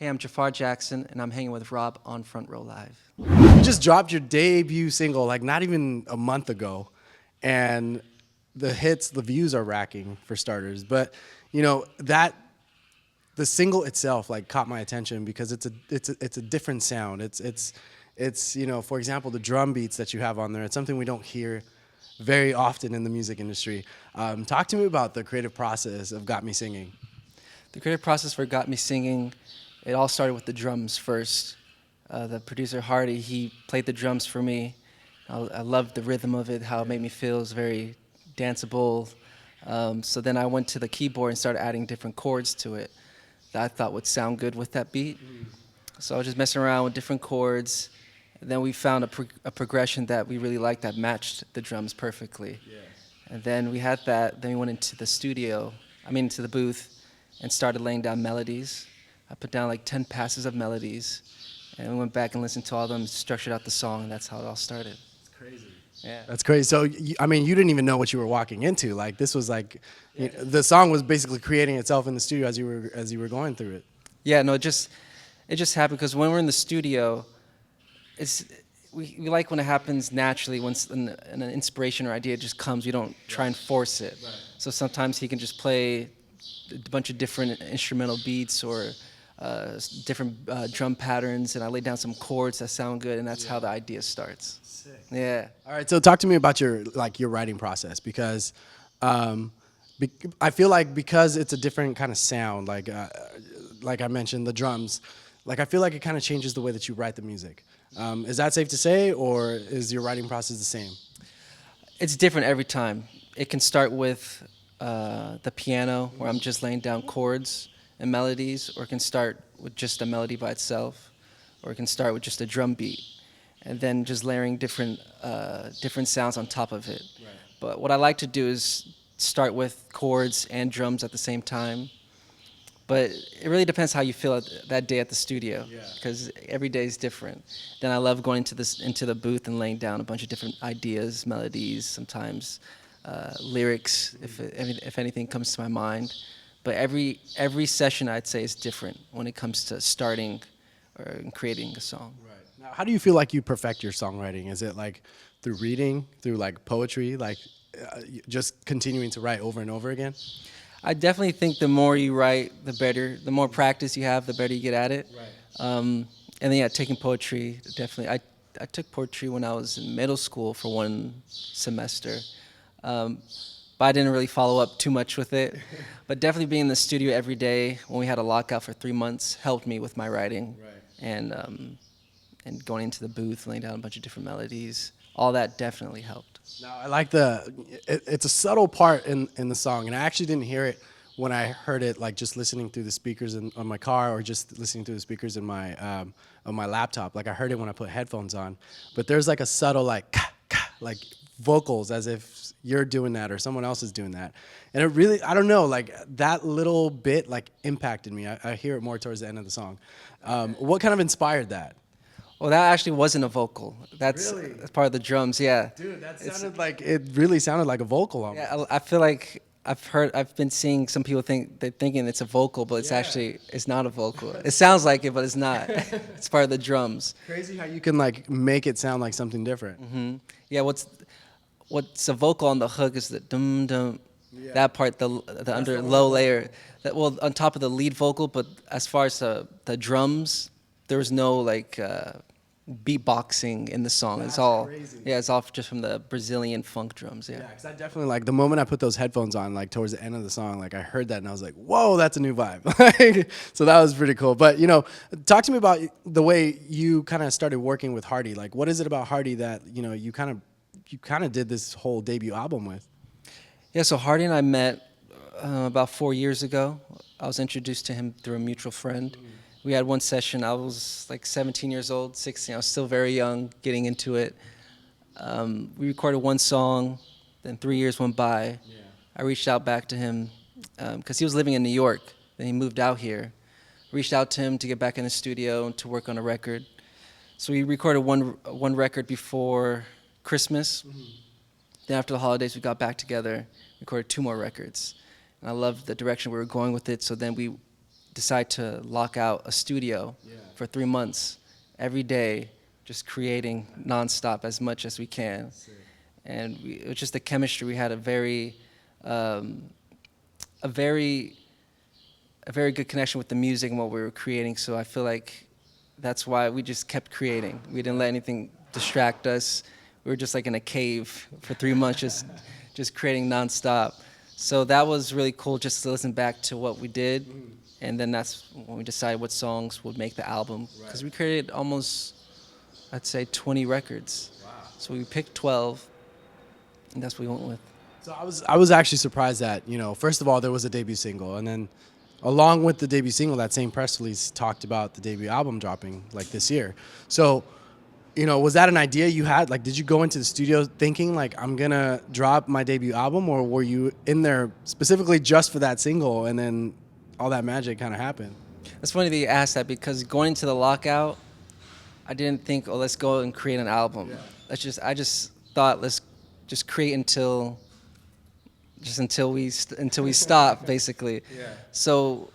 Hey, I'm Jaafar Jackson, and I'm hanging with Rob on Front Row Live. You just dropped your debut single like not even a month ago, and the views are racking for starters. But you know that the single itself like caught my attention because it's a different sound. It's for example the drum beats that you have on there. It's something we don't hear very often in the music industry. Talk to me about the creative process of Got Me Singing. The creative process for Got Me Singing, it all started with the drums first. The producer, Hardy, he played the drums for me. I loved the rhythm of it, how it made me feel. It was very danceable. So then I went to the keyboard and started adding different chords to it that I thought would sound good with that beat. So I was just messing around with different chords. And then we found a progression that we really liked that matched the drums perfectly. Yeah. And then we had that. Then we went into the booth, and started laying down melodies. I put down like 10 passes of melodies, and we went back and listened to all of them, structured out the song, and that's how it all started. It's crazy. Yeah. That's crazy. So, you didn't even know what you were walking into. Like, this was like, the song was basically creating itself in the studio as you were going through it. Yeah, no, it just happened because when we're in the studio, we like when it happens naturally, when an inspiration or idea just comes. We don't try and force it. Right. So sometimes he can just play a bunch of different instrumental beats or different drum patterns, and I lay down some chords that sound good, and that's how the idea starts. Sick. Yeah. All right, so talk to me about your writing process because I feel like because it's a different kind of sound, like I mentioned, the drums, like I feel like it kind of changes the way that you write the music. Is that safe to say, or is your writing process the same? It's different every time. It can start with the piano, where I'm just laying down chords and melodies, or it can start with just a melody by itself, or it can start with just a drum beat, and then just layering different sounds on top of it. Right. But what I like to do is start with chords and drums at the same time. But it really depends how you feel that day at the studio, because every day is different. Then I love going into the booth and laying down a bunch of different ideas, melodies, sometimes lyrics, if anything comes to my mind. But every session, I'd say, is different when it comes to starting or creating a song. Right. Now, how do you feel like you perfect your songwriting? Is it like through reading, through like poetry, like just continuing to write over and over again? I definitely think the more you write, the better. The more practice you have, the better you get at it. Right. And then taking poetry, definitely. I took poetry when I was in middle school for one semester. But I didn't really follow up too much with it. But definitely being in the studio every day when we had a lockout for 3 months helped me with my writing. Right. And going into the booth, laying down a bunch of different melodies, all that definitely helped. Now, I like it's a subtle part in the song, and I actually didn't hear it when I heard it, like just listening through the speakers on my car or just listening through the speakers in my on my laptop. Like I heard it when I put headphones on, but there's like a subtle like like vocals as if you're doing that or someone else is doing that, and it really, I don't know, like that little bit like impacted me. I hear it more towards the end of the song. What kind of inspired that? Well, that actually wasn't a vocal. That's part of the drums, yeah. Dude, it really sounded like a vocal almost. Yeah, I feel like I've been seeing some people thinking it's a vocal, but it's not a vocal. It sounds like it, but it's not. It's part of the drums. Crazy how you can like make it sound like something different. Mm-hmm. Yeah, what's a vocal on the hook is the dum dum. Yeah. That part, the under low layer. Well, on top of the lead vocal, but as far as the drums, there was no like beatboxing in the song. That's crazy. It's all just from the Brazilian funk drums. Yeah, because I definitely like the moment I put those headphones on, like towards the end of the song, like I heard that and I was like, whoa, that's a new vibe. So that was pretty cool. But talk to me about the way you kind of started working with Hardy. Like, what is it about Hardy that you kind of did this whole debut album with? Yeah, so Hardy and I met about 4 years ago. I was introduced to him through a mutual friend. We had one session. I was like 17 years old, 16. I was still very young, getting into it. We recorded one song. Then 3 years went by. Yeah. I reached out back to him because he was living in New York. Then he moved out here. Reached out to him to get back in the studio and to work on a record. So we recorded one record before Christmas. Mm-hmm. Then after the holidays, we got back together, recorded 2 more records. And I loved the direction we were going with it. So then we decide to lock out a studio for 3 months, every day, just creating nonstop as much as we can. And it was just the chemistry. We had um, a very, a very good connection with the music and what we were creating. So I feel like that's why we just kept creating. We didn't let anything distract us. We were just like in a cave for 3 months, just creating nonstop. So that was really cool, just to listen back to what we did, and then that's when we decided what songs would make the album. Because we created almost, I'd say, 20 records. Wow. So we picked 12, and that's what we went with. So I was actually surprised that, first of all, there was a debut single, and then along with the debut single, that same press release talked about the debut album dropping like this year. So, was that an idea you had? Like, did you go into the studio thinking like, I'm gonna drop my debut album, or were you in there specifically just for that single, and then all that magic kind of happened? It's funny that you asked that, because going into the lockout, I didn't think, oh, let's go and create an album. Yeah. I just thought, let's just create until we stop, basically. Yeah. So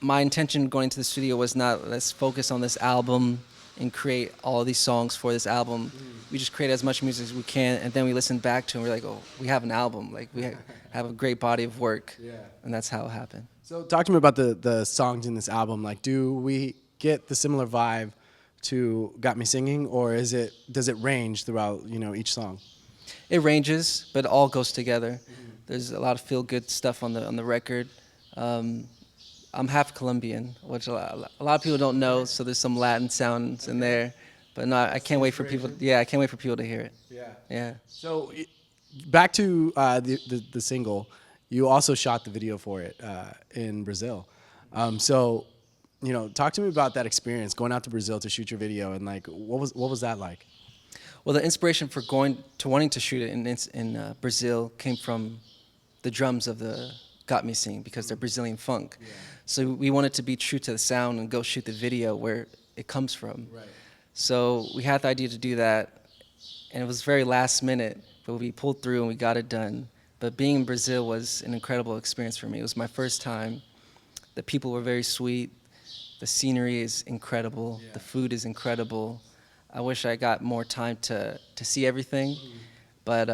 my intention going into the studio was not, let's focus on this album and create all of these songs for this album. We just create as much music as we can, and then we listen back to it and we're like, oh, we have an album. Like, we have a great body of work. Yeah. And that's how it happened. So talk to me about the songs in this album. Like, do we get the similar vibe to Got Me Singing, or does it range throughout, each song? It ranges, but it all goes together. There's a lot of feel-good stuff on the record. I'm half Colombian, which a lot of people don't know, so there's some Latin sounds in there. But no, I can't wait for people. Yeah, I can't wait for people to hear it. Yeah. Yeah. So back to the single, you also shot the video for it in Brazil. So, talk to me about that experience going out to Brazil to shoot your video, and like, what was that like? Well, the inspiration for wanting to shoot it in Brazil came from the drums of the Got Me Singing, because they're Brazilian funk. Yeah. So we wanted to be true to the sound and go shoot the video where it comes from. Right. So we had the idea to do that, and it was very last minute, but we pulled through and we got it done. But being in Brazil was an incredible experience for me. It was my first time. The people were very sweet. The scenery is incredible. Yeah. The food is incredible. I wish I got more time to see everything, but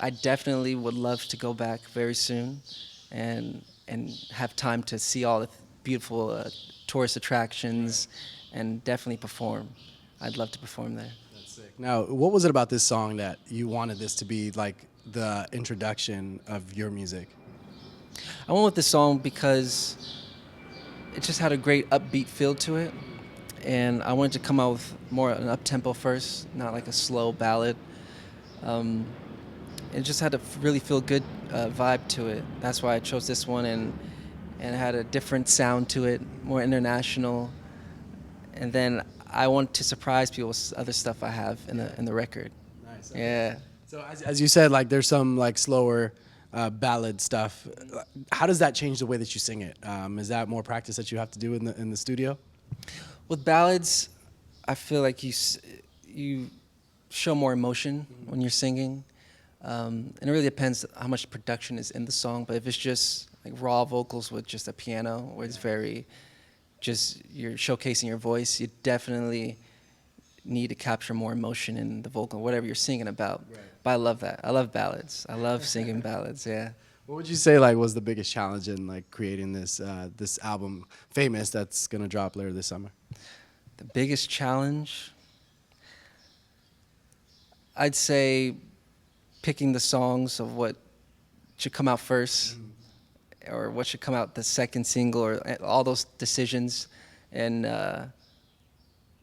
I definitely would love to go back very soon and have time to see all the beautiful tourist attractions and definitely perform. I'd love to perform there. That's sick. Now, what was it about this song that you wanted this to be like the introduction of your music? I went with this song because it just had a great upbeat feel to it, and I wanted to come out with more an up-tempo first, not like a slow ballad. It just had a really feel-good vibe to it. That's why I chose this one, and it had a different sound to it, more international. And then I want to surprise people with other stuff I have in the record. Nice. Okay. Yeah. So as you said, like, there's some like slower ballad stuff. How does that change the way that you sing it? Is that more practice that you have to do in the studio? With ballads, I feel like you show more emotion when you're singing. And it really depends how much production is in the song. But if it's just like raw vocals with just a piano, where it's very just you're showcasing your voice, you definitely need to capture more emotion in the vocal, whatever you're singing about. Right. But I love that. I love ballads. I love singing ballads. Yeah. What would you say like was the biggest challenge in like creating this album, Famous, that's gonna drop later this summer? The biggest challenge, I'd say, picking the songs of what should come out first, or what should come out the second single, or all those decisions, and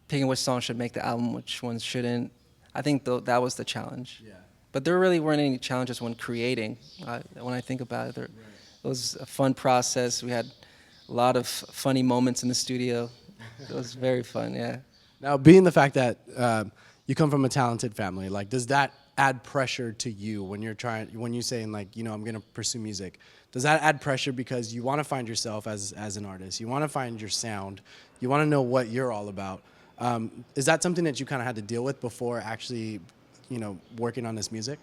picking which song should make the album, which ones shouldn't. I think that was the challenge. Yeah. But there really weren't any challenges when creating. When I think about it, it was a fun process. We had a lot of funny moments in the studio. It was very fun, yeah. Now, being the fact that you come from a talented family, like, does that add pressure to you when you're saying like, I'm gonna pursue music? Does that add pressure because you want to find yourself as an artist? You want to find your sound. You want to know what you're all about. Is that something that you kind of had to deal with before actually, working on this music?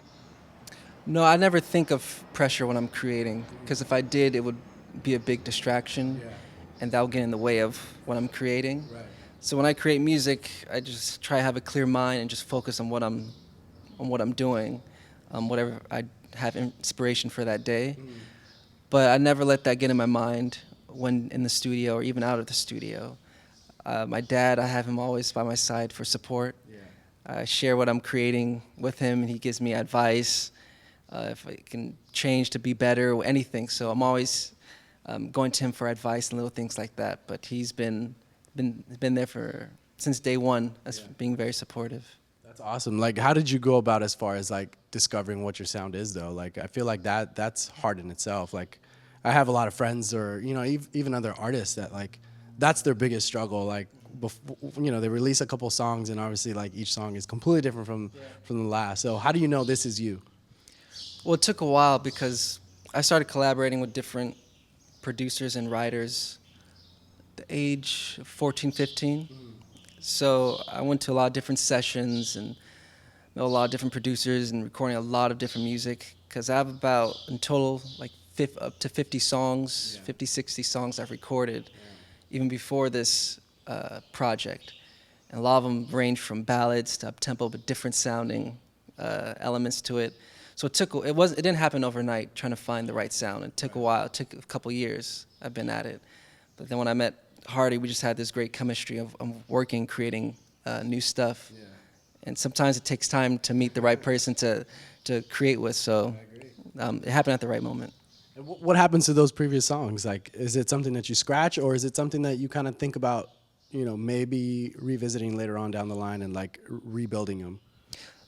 No, I never think of pressure when I'm creating, because if I did, it would be a big distraction. Yeah. and that'll get in the way of what I'm creating. Right. So when I create music, I just try to have a clear mind and just focus on what I'm doing, whatever I have inspiration for that day. But I never let that get in my mind when in the studio or even out of the studio. My dad, I have him always by my side for support. Yeah. I share what I'm creating with him, and he gives me advice if I can change to be better or anything. So I'm always going to him for advice and little things like that. But he's been there since day one, as being very supportive. That's awesome. Like, how did you go about as far as like discovering what your sound is, though? Like, I feel like that's hard in itself. Like, I have a lot of friends, or even other artists that like that's their biggest struggle. Like, they release a couple songs, and obviously like each song is completely different from the last. So how do you know this is you? Well, it took a while because I started collaborating with different producers and writers at the age of 14, 15. So I went to a lot of different sessions and met a lot of different producers and recording a lot of different music, because I have about in total like up to 50 songs, 50, 60 songs I've recorded even before this project. And a lot of them range from ballads to up-tempo, but different sounding elements to it. So it didn't happen overnight trying to find the right sound. It took a while. It took a couple years. I've been at it. But then when I met Hardy, we just had this great chemistry of working, creating new stuff. Yeah. And sometimes it takes time to meet the right person to create with. So it happened at the right moment. And what happens to those previous songs? Like, is it something that you scratch, or is it something that you kind of think about, maybe revisiting later on down the line and like rebuilding them?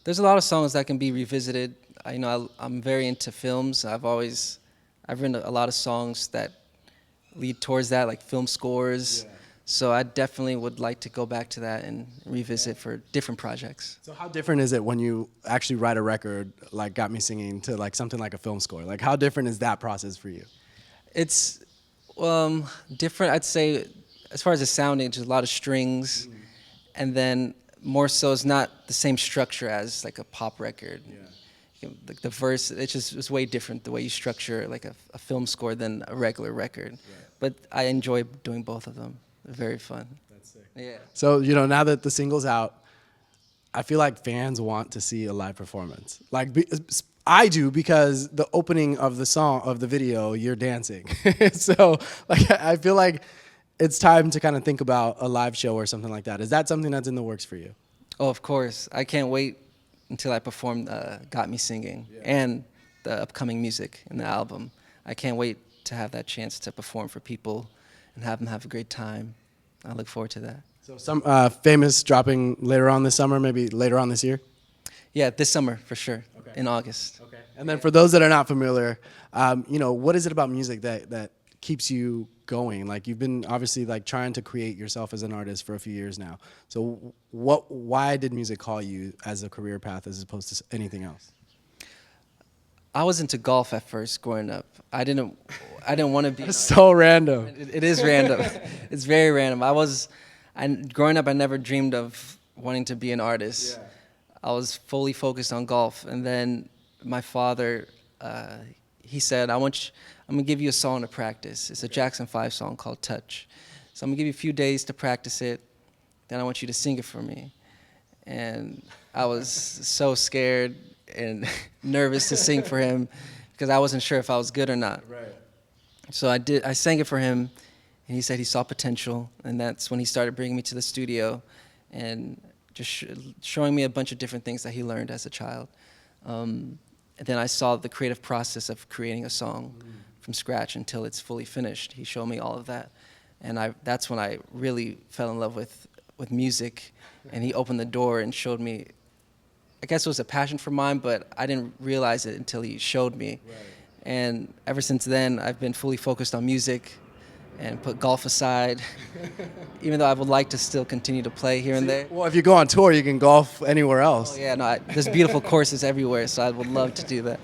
There's a lot of songs that can be revisited. I'm very into films. I've written a lot of songs that lead towards that, like film scores. Yeah. So I definitely would like to go back to that and revisit for different projects. So how different is it when you actually write a record like Got Me Singing to like something like a film score? Like, how different is that process for you? It's different, I'd say, as far as the sounding, just a lot of strings, and then more so it's not the same structure as like a pop record. Yeah. Like the verse, it's way different the way you structure like a film score than a regular record. Right. But I enjoy doing both of them. They're very fun. That's sick. Yeah. So, now that the single's out, I feel like fans want to see a live performance. Like, I do, because the opening of the video, you're dancing. So, like, I feel like it's time to kind of think about a live show or something like that. Is that something that's in the works for you? Oh, of course. I can't wait until I perform Got Me Singing and the upcoming music in the album. I can't wait to have that chance to perform for people and have them have a great time. I look forward to that. So some famous dropping later on this summer, maybe later on this year? Yeah, this summer for sure, in August. Okay. And then for those that are not familiar, what is it about music that keeps you going? Like, you've been obviously like trying to create yourself as an artist for a few years now. So why did music call you as a career path as opposed to anything else? I was into golf at first growing up. I didn't want to be. It's so random. It is random. It's very random. Growing up, I never dreamed of wanting to be an artist. Yeah. I was fully focused on golf, and then my father, he said, I'm gonna give you a song to practice. It's a Jackson 5 song called Touch. So I'm gonna give you a few days to practice it, then I want you to sing it for me. And I was so scared and nervous to sing for him because I wasn't sure if I was good or not. Right. So I sang it for him, and he said he saw potential, and that's when he started bringing me to the studio and just showing me a bunch of different things that he learned as a child. And then I saw the creative process of creating a song from scratch until it's fully finished. He showed me all of that, and that's when I really fell in love with music, and he opened the door and showed me. I guess it was a passion for mine, but I didn't realize it until he showed me. Right. And ever since then, I've been fully focused on music and put golf aside, even though I would like to still continue to play here and there. Well, if you go on tour, you can golf anywhere else. Oh, yeah, no, there's beautiful courses everywhere, so I would love to do that.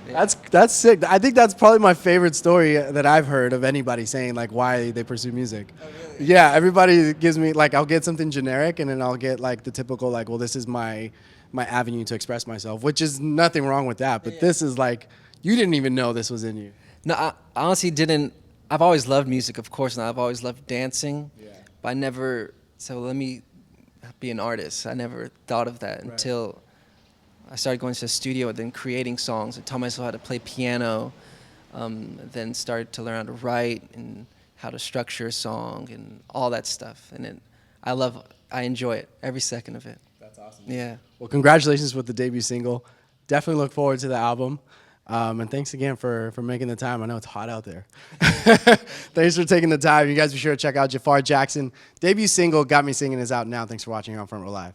Yeah. That's sick. I think that's probably my favorite story that I've heard of anybody saying like why they pursue music. Oh, really? Yeah, everybody gives me like, I'll get something generic, and then I'll get like the typical like, well, this is my avenue to express myself, which is nothing wrong with that. But this is like, you didn't even know this was in you. No, I honestly didn't I've always loved music, of course, and I've always loved dancing. Yeah. But I never said, well, let me be an artist. I never thought of that until I started going to the studio and then creating songs and taught myself how to play piano. Then started to learn how to write and how to structure a song and all that stuff. And I enjoy it, every second of it. That's awesome. Yeah. Well, congratulations with the debut single. Definitely look forward to the album. And thanks again for making the time. I know it's hot out there. Thanks for taking the time. You guys be sure to check out Jaafar Jackson. Debut single, Got Me Singing, is out now. Thanks for watching here on Front Row Live.